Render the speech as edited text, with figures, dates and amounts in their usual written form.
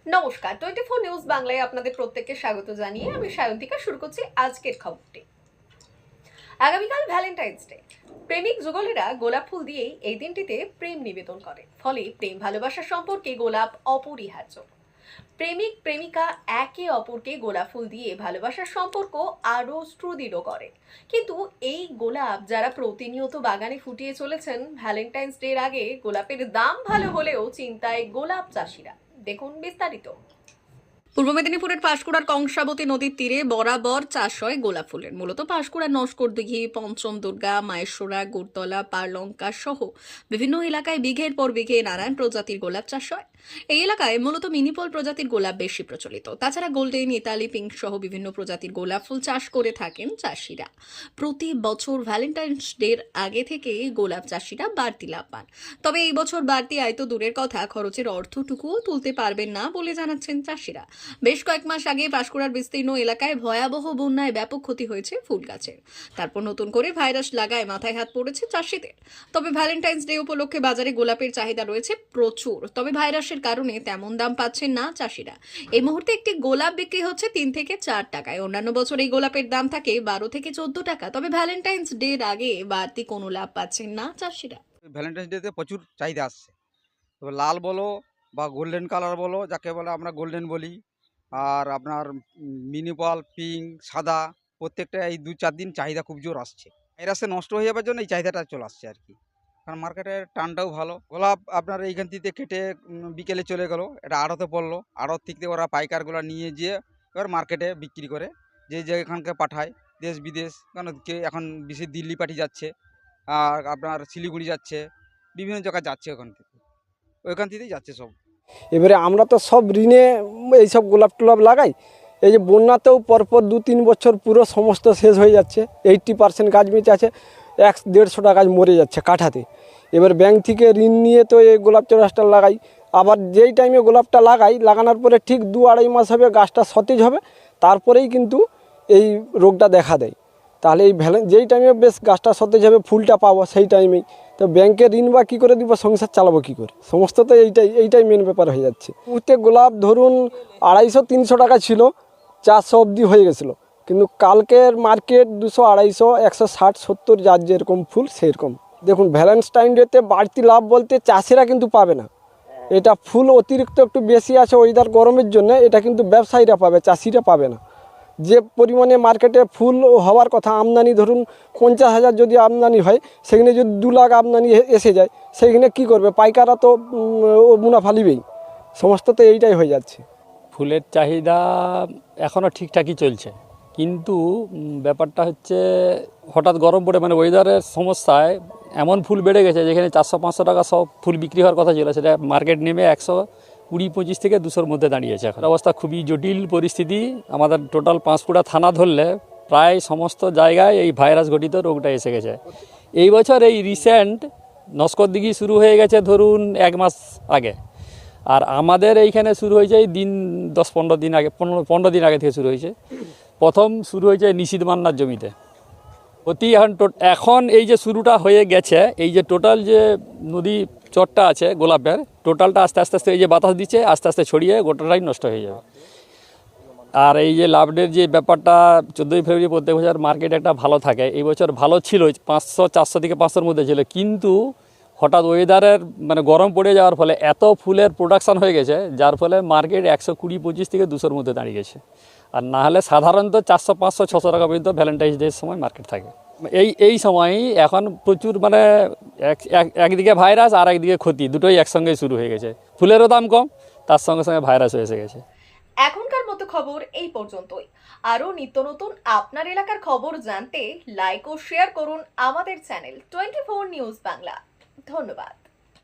নমস্কার, 24 নিউজ বাংলায় আপনাদের প্রত্যেককে স্বাগত জানিয়ে আমি সায়ন্তিকা শুরু করছি আজকের খবরটি। আগামীকাল ভ্যালেন্টাইন্স ডে। প্রেমিক যুগলেরা গোলাপ ফুল দিয়েই এই দিনটিতে প্রেম নিবেদন করে, ফলে প্রেম ভালোবাসার সম্পর্কে গোলাপ অপরিহার্য। প্রেমিক প্রেমিকা একে অপরকে গোলাপ ফুল দিয়ে ভালোবাসার সম্পর্ক আরো সুদৃঢ় করে। কিন্তু এই গোলাপ যারা প্রতিনিয়ত বাগানে ফুটিয়ে চলেছেন, ভ্যালেন্টাইন্স ডের আগে গোলাপের দাম ভালো হলেও চিন্তায় গোলাপ চাষিরা। দেখুন বিস্তারিত। পূর্ব মেদিনীপুরের পাঁশকুড়ার কংসাবতী নদীর তীরে বরাবর চাষ হয় গোলাপ ফুলের। মূলত পাঁশকুড়া, নস্করদিঘি, পঞ্চম দুর্গা, মায়েশ্বরা, গুড়তলা, পারলঙ্কা সহ বিভিন্ন এলাকায় বিঘের পর বিঘে নানান প্রজাতির গোলাপ চাষ হয়। এই এলাকায় মূলত মিনিপল প্রজাতির গোলাপ বেশি প্রচলিত। তাছাড়া গোল্ডেন, ইতালি পিঙ্ক সহ বিভিন্ন প্রজাতির গোলাপ ফুল চাষ করে থাকেন চাষিরা। প্রতি বছর ভ্যালেন্টাইন্স ডের আগে থেকে গোলাপ চাষিরা বাড়তি লাভ পান। তবে এই বছর বাড়তি আয় তো দূরের কথা, খরচের অর্থটুকুও তুলতে পারবেন না বলে জানাচ্ছেন চাষিরা। বেশ কয়েক মাস আগে পাঁশকুড়ার বিস্তীর্ণ এলাকায় ভয়াবহ বন্যায় ব্যাপক ক্ষতি হয়েছে ফুল গাছের। তারপর নতুন করে ভাইরাস লাগায় মাথায় হাত পড়েছে চাষিদের। তবে ভ্যালেন্টাইন্স ডে উপলক্ষে বাজারে গোলাপের চাহিদা রয়েছে প্রচুর। তবে ভাইরাসের কারণে তেমন দাম পাচ্ছেন না চাষিরা। এই মুহূর্তে একটি গোলাপ বিক্রি হচ্ছে 3 থেকে 4 টাকায়। অন্যান্য বছর এই গোলাপের দাম থাকে 12 থেকে 14 টাকা। তবে ভ্যালেন্টাইন্স ডের আগে বাড়তি কোনো লাভ পাচ্ছেন না চাষিরা। ভ্যালেন্টাইন্স ডেতে প্রচুর চাহিদা আসছে। তবে লাল বলো বা গোল্ডেন কালার বলো, যাকে বলে আমরা গোল্ডেন বলি, আর আপনার মিনিপাল, পিঙ্ক, সাদা, প্রত্যেকটা এই 2-4 দিন চাহিদা খুব জোর আসছে। ভাইরাসে নষ্ট হয়ে যাবার জন্য এই চাহিদাটা চলে আসছে আর কি। কারণ মার্কেটের টানটাও ভালো। গোলাপ আপনার এইখান থেকে কেটে বিকেলে চলে গেল, এটা আড়তে পড়লো, আড়ত থেকে ওরা পাইকারগুলো নিয়ে যেয়ে এবার মার্কেটে বিক্রি করে, যে যেখানকে পাঠায় দেশ বিদেশ। কারণ এখন বেশি দিল্লি পাঠিয়ে যাচ্ছে, আর আপনার শিলিগুড়ি যাচ্ছে, বিভিন্ন জায়গায় যাচ্ছে, ওইখান থেকেই যাচ্ছে সব। এবারে আমরা তো সব ঋণে এইসব গোলাপ টোলাপ লাগাই। এই যে বন্যাতেও পরপর 2-3 বছর পুরো সমস্ত শেষ হয়ে যাচ্ছে। 80% গাছ বেঁচে আছে, 100-150টা গাছ মরে যাচ্ছে কাঠাতে। এবার ব্যাংক থেকে ঋণ নিয়ে তো এই গোলাপ চারাটা লাগাই। আবার যেই টাইমে গোলাপটা লাগানোর পরে ঠিক 2-2.5 মাস হবে গাছটা সতেজ হবে, তারপরেই কিন্তু এই রোগটা দেখা দেয়। তাহলে এই যেই টাইমে বেশ গাছটা সতেজ হবে, ফুলটা পাবো সেই টাইমেই, তো ব্যাংকে ঋণ বা কী করে দিব, সংসার চালাবো কী করে? সমস্ত তো এইটাই মেন ব্যাপার হয়ে যাচ্ছে। মুহূর্তে গোলাপ ধরুন 250-300 টাকা ছিল, 400 অবধি হয়ে গেছিলো। কিন্তু কালকের মার্কেট 200-250, 160-70, যার যেরকম ফুল সেরকম। দেখুন, ভ্যালেন্টাইন ডেতে বাড়তি লাভ বলতে চাষিরা কিন্তু পাবে না। এটা ফুল অতিরিক্ত একটু বেশি আছে ওয়েদার গরমের জন্য, এটা কিন্তু ব্যবসায়ীরা পাবে, চাষিরা পাবে না। যে পরিমাণে মার্কেটে ফুল হওয়ার কথা, আমদানি ধরুন 50,000 যদি আমদানি হয়, সেখানে যদি 2 লাখ আমদানি এসে যায়, সেখানে কি করবে? পাইকাররা তো মুনাফা নিবেই। সমস্ত তো এইটাই হয়ে যাচ্ছে। ফুলের চাহিদা এখনও ঠিকঠাকই চলছে, কিন্তু ব্যাপারটা হচ্ছে হঠাৎ গরম পড়ে মানে ওয়েদারের সমস্যায় এমন ফুল বেড়ে গেছে, যেখানে 400-500 টাকা সব ফুল বিক্রি হওয়ার কথা ছিল, সেটা মার্কেট নেমে 120-25 থেকে 200-র মধ্যে দাঁড়িয়েছে। এখন অবস্থা খুবই জটিল পরিস্থিতি। আমাদের টোটাল পাঁশকুড়া থানা ধরলে প্রায় সমস্ত জায়গায় এই ভাইরাস ঘটিত রোগটা এসে গেছে। এই বছর এই রিসেন্ট নস্করদিঘি শুরু হয়ে গেছে ধরুন 1 মাস আগে, আর আমাদের এইখানে শুরু হয়েছে এই দিন 10-15 দিন আগে, 15 দিন আগে থেকে শুরু হয়েছে। প্রথম শুরু হয়েছে নিশীথ মান্নার জমিতে। এখন এই যে শুরুটা হয়ে গেছে, এই যে টোটাল যে নদী চরটা আছে গোলাপের, টোটালটা আস্তে আস্তে এই যে বাতাস দিচ্ছে, আস্তে আস্তে ছড়িয়ে গোটাটাই নষ্ট হয়ে যাবে। আর এই যে লাভডের যে ব্যাপারটা, 14ই ফেব্রুয়ারি প্রত্যেক বছর মার্কেট একটা ভালো থাকে, এই বছর ভালো ছিল, 500-400 থেকে 500-র মধ্যে ছিল। কিন্তু হঠাৎ ওয়েদারের মানে গরম পড়ে যাওয়ার ফলে এত ফুলের প্রোডাকশান হয়ে গেছে, যার ফলে মার্কেট 120-25 থেকে 200-র মধ্যে দাঁড়িয়ে গেছে। আর না হলে সাধারণত 400-500-600 টাকা পর্যন্ত ভ্যালেন্টাইন্স ডের সময় মার্কেট থাকে। এই সময়ই এখন প্রচুর মানে একদিকে ভাইরাস আর একদিকে ক্ষতি, দুটোই একসঙ্গে শুরু হয়ে গেছে। ফুলেরও দাম কম, তার সঙ্গে সঙ্গে ভাইরাসও এসে গেছে। এখনকার মতো খবর এই পর্যন্তই। আরো নিত্য নতুন আপনার এলাকার খবর জানতে লাইক ও শেয়ার করুন আমাদের চ্যানেল 24 নিউজ বাংলা। ধন্যবাদ।